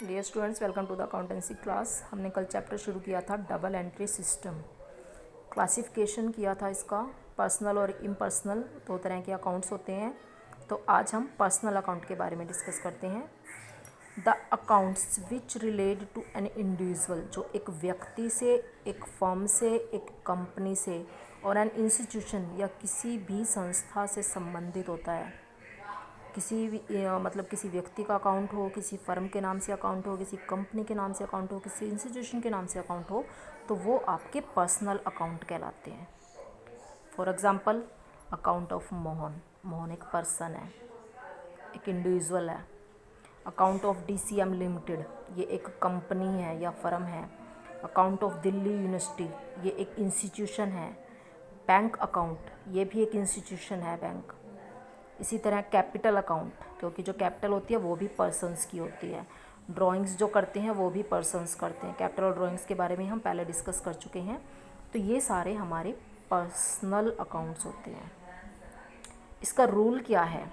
Dear students, welcome to the accountancy class. हमने कल chapter शुरू किया था डबल एंट्री सिस्टम। क्लासिफिकेशन किया था इसका, पर्सनल और इम्पर्सनल दो तरह के अकाउंट्स होते हैं। तो आज हम पर्सनल अकाउंट के बारे में डिस्कस करते हैं। The accounts which relate to an individual, जो एक व्यक्ति से, एक फर्म से, एक कंपनी से और एन इंस्टीट्यूशन या किसी भी संस्था से संबंधित होता है। किसी भी मतलब किसी व्यक्ति का अकाउंट हो, किसी फर्म के नाम से अकाउंट हो, किसी कंपनी के नाम से अकाउंट हो, किसी इंस्टीट्यूशन के नाम से अकाउंट हो, तो वो आपके पर्सनल अकाउंट कहलाते हैं। For example, account of Mohan. Mohan एक पर्सन है, एक इंडिविजुअल है। अकाउंट ऑफ DCM लिमिटेड, ये एक कंपनी है या फर्म है। अकाउंट ऑफ दिल्ली यूनिवर्सिटी, ये एक इंस्टीट्यूशन है। बैंक अकाउंट, ये भी एक इंस्टीट्यूशन है, बैंक। इसी तरह कैपिटल अकाउंट, क्योंकि जो कैपिटल होती है वो भी पर्सन्स की होती है। ड्राइंग्स जो करते हैं वो भी पर्सन्स करते हैं। कैपिटल और ड्राइंग्स के बारे में हम पहले डिस्कस कर चुके हैं। तो ये सारे हमारे पर्सनल अकाउंट्स होते हैं। इसका रूल क्या है?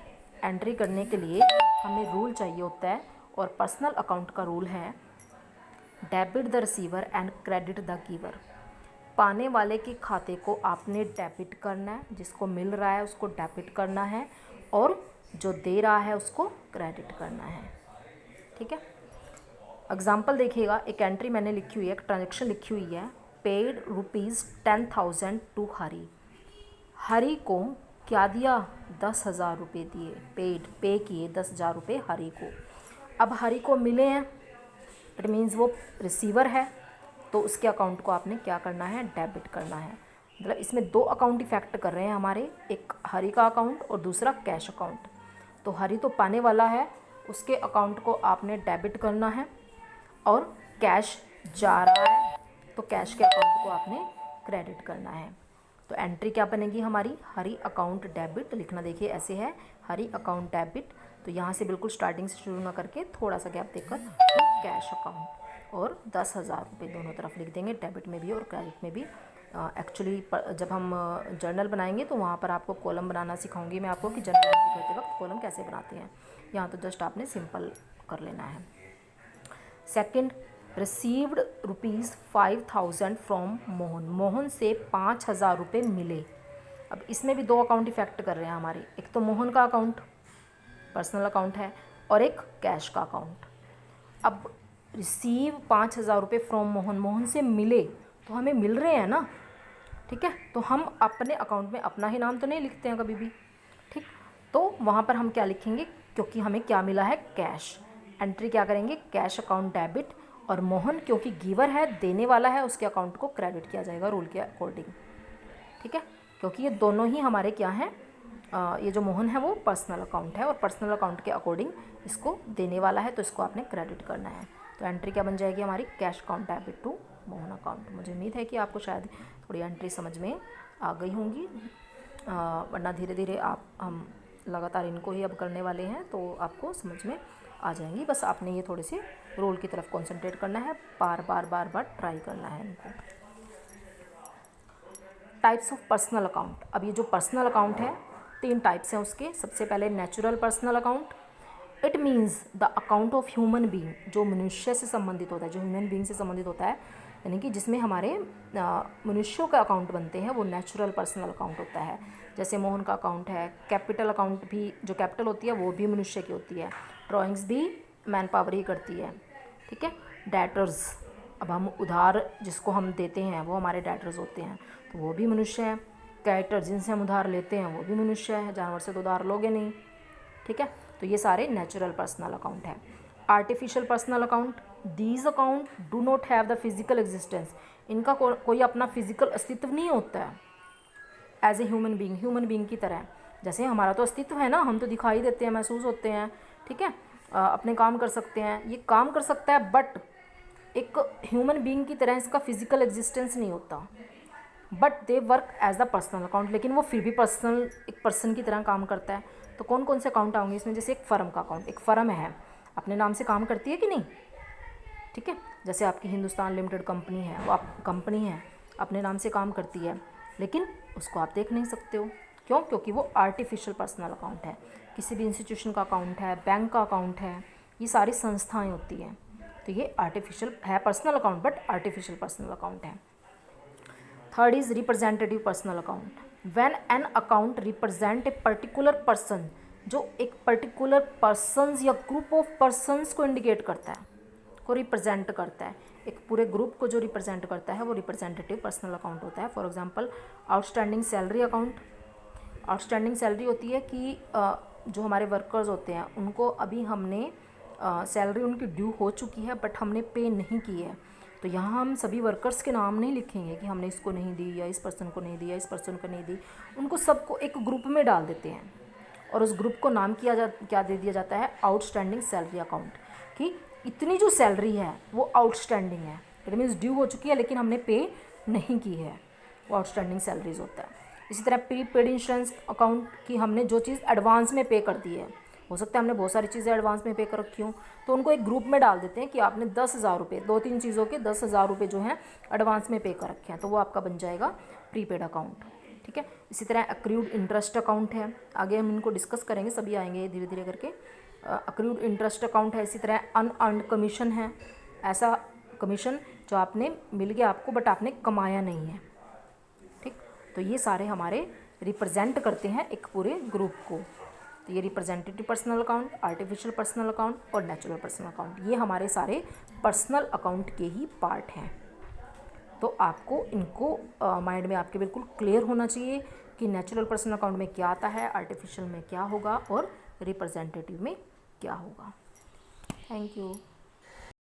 एंट्री करने के लिए हमें रूल चाहिए होता है, और पर्सनल अकाउंट का रूल है debit the receiver and credit the giver. पाने वाले के खाते को आपने डेबिट करना है, जिसको मिल रहा है उसको डेबिट करना है, और जो दे रहा है उसको क्रेडिट करना है। ठीक है, एग्जाम्पल देखिएगा। एक एंट्री मैंने लिखी हुई है, एक ट्रांजेक्शन लिखी हुई है। पेड ₹10,000 टू हरी। हरी को क्या दिया? 10,000 रुपये दिए। पे किए 10,000 रुपये हरी को। अब हरी को मिले हैं, इट मीन्स वो रिसीवर है, तो उसके अकाउंट को आपने क्या करना है? डेबिट करना है। मतलब इसमें दो अकाउंट इफेक्ट कर रहे हैं हमारे, एक हरी का अकाउंट और दूसरा कैश अकाउंट। तो हरी तो पाने वाला है, उसके अकाउंट को आपने डेबिट करना है, और कैश जा रहा है तो कैश के अकाउंट को आपने क्रेडिट करना है। तो एंट्री क्या बनेगी हमारी? हरी अकाउंट डेबिट। लिखना देखिए ऐसे है, हरी अकाउंट डेबिट। तो यहाँ से बिल्कुल स्टार्टिंग से शुरू ना करके थोड़ा सा गैप देकर तो कैश अकाउंट, और 10,000 रुपये दोनों तरफ लिख देंगे, डेबिट में भी और क्रेडिट में भी। एक्चुअली जब हम जर्नल बनाएंगे तो वहाँ पर आपको कॉलम बनाना सिखाऊंगी मैं आपको कि जर्नल एंट्री करते वक्त कॉलम कैसे बनाते हैं। यहाँ तो जस्ट आपने सिंपल कर लेना है। Second, received ₹5,000 from Mohan. Mohan से 5,000 रुपये मिले। अब इसमें भी दो अकाउंट इफेक्ट कर रहे हैं हमारे, एक तो मोहन का अकाउंट पर्सनल अकाउंट है, और एक कैश का अकाउंट। अब रिसीव 5,000 रुपये फ्रॉम मोहन, मोहन से मिले तो हमें मिल रहे हैं ना, ठीक है। तो हम अपने अकाउंट में अपना ही नाम तो नहीं लिखते हैं कभी भी, ठीक। तो वहाँ पर हम क्या लिखेंगे? क्योंकि हमें क्या मिला है? कैश। एंट्री क्या करेंगे? कैश अकाउंट डेबिट, और मोहन क्योंकि गिवर है, देने वाला है, उसके अकाउंट को क्रेडिट किया जाएगा रूल के अकॉर्डिंग, ठीक है। क्योंकि ये दोनों ही हमारे क्या हैं, ये जो मोहन है वो पर्सनल अकाउंट है, और पर्सनल अकाउंट के अकॉर्डिंग इसको देने वाला है, तो इसको आपने क्रेडिट करना है। तो एंट्री क्या बन जाएगी हमारी? Cash account debit to Mohan account. मुझे उम्मीद है कि आपको शायद थोड़ी एंट्री समझ में आ गई होंगी, वरना धीरे धीरे हम लगातार इनको ही अब करने वाले हैं, तो आपको समझ में आ जाएंगी। बस आपने ये थोड़े से रोल की तरफ कंसंट्रेट करना है, बार बार ट्राई करना है इनको। Types of personal account. अब ये जो पर्सनल अकाउंट है, 3 टाइप्स हैं उसके। सबसे पहले natural personal account. It means the account of human being, जो मनुष्य से संबंधित होता है, जो ह्यूमन बीइंग से संबंधित होता है, यानी कि जिसमें हमारे मनुष्यों का अकाउंट बनते हैं, वो नेचुरल पर्सनल अकाउंट होता है। जैसे मोहन का अकाउंट है। कैपिटल अकाउंट भी, जो कैपिटल होती है वो भी मनुष्य की होती है। ड्राइंग्स भी मैन पावर ही करती है, ठीक है। डेटर्स, अब हम उधार जिसको हम देते हैं वो हमारे डेटर्स होते हैं, तो वो भी मनुष्य हैं। क्रेडिटर, जिनसे हम उधार लेते हैं वो भी मनुष्य है, जानवर से तो उधार लोगे नहीं, ठीक है। तो ये सारे नेचुरल पर्सनल अकाउंट है। Artificial personal account, these account do not have the physical existence. इनका कोई अपना फिजिकल अस्तित्व नहीं होता है एज ए ह्यूमन बीइंग की तरह। जैसे हमारा तो अस्तित्व है ना, हम तो दिखाई देते हैं, महसूस होते हैं, ठीक है, अपने काम कर सकते हैं, ये काम कर सकता है, बट एक ह्यूमन बीइंग की तरह इसका फिजिकल एग्जिस्टेंस नहीं होता। But they work as the personal account, लेकिन वो फिर भी एक पर्सन की तरह काम करता है। तो कौन कौन से अकाउंट आएंगे इसमें? जैसे एक फर्म का अकाउंट, एक फर्म है, अपने नाम से काम करती है कि नहीं, ठीक है। जैसे आपकी हिंदुस्तान लिमिटेड कंपनी है, वो आप कंपनी है, अपने नाम से काम करती है, लेकिन उसको आप देख नहीं सकते हो। क्यों? क्योंकि वो आर्टिफिशियल पर्सनल अकाउंट है। किसी भी इंस्टीट्यूशन का अकाउंट है, बैंक का अकाउंट है, ये सारी संस्थाएं होती हैं, तो ये आर्टिफिशियल है personal account, but artificial personal account है। Third is representative personal account. When an account represent a particular person, जो एक पर्टिकुलर पर्सन्स या ग्रुप ऑफ पर्सन्स को इंडिकेट करता है, को रिप्रेजेंट करता है, एक पूरे ग्रुप को जो रिप्रेजेंट करता है वो रिप्रेजेंटेटिव पर्सनल अकाउंट होता है। For example outstanding salary account. Outstanding salary होती है कि जो हमारे वर्कर्स होते हैं उनको अभी हमने सैलरी उनकी ड्यू हो चुकी है बट हमने पे नहीं की है, तो यहाँ हम सभी वर्कर्स के नाम नहीं लिखेंगे कि हमने इसको नहीं दी या इस पर्सन को नहीं दी या इस पर्सन को नहीं दी, उनको सबको एक ग्रुप में डाल देते हैं और उस ग्रुप को नाम क्या दे दिया जाता है, आउटस्टैंडिंग सैलरी अकाउंट, कि इतनी जो सैलरी है वो आउटस्टैंडिंग है, इट मीन्स ड्यू हो चुकी है लेकिन हमने पे नहीं की है, वो आउटस्टैंडिंग सैलरीज होता है। इसी तरह प्री पेड इंश्योरेंस अकाउंट की हमने जो चीज़ एडवांस में पे कर दी है, हो सकता है हमने बहुत सारी चीज़ें एडवांस में पे कर रखी हूँ, तो उनको एक ग्रुप में डाल देते हैं कि आपने 10,000 रुपये, 2-3 चीज़ों के 10,000 रुपये जो हैं एडवांस में पे कर रखे हैं, तो वो आपका बन जाएगा प्रीपेड अकाउंट। ठीक है। इसी तरह अक्रूड इंटरेस्ट अकाउंट है, आगे हम इनको डिस्कस करेंगे, सभी आएंगे धीरे धीरे करके। अक्रूड इंटरेस्ट अकाउंट है। इसी तरह अनअर्न्ड कमीशन है, ऐसा कमीशन जो आपने मिल गया आपको बट आपने कमाया नहीं है। ठीक, तो ये सारे हमारे रिप्रेजेंट करते हैं एक पूरे ग्रुप को। तो ये representative personal account, artificial personal account और नेचुरल पर्सनल अकाउंट, ये हमारे सारे पर्सनल अकाउंट के ही पार्ट हैं। तो आपको इनको माइंड में आपके बिल्कुल क्लियर होना चाहिए कि नेचुरल पर्सनल अकाउंट में क्या आता है, आर्टिफिशियल में क्या होगा और रिप्रेजेंटेटिव में क्या होगा। Thank you.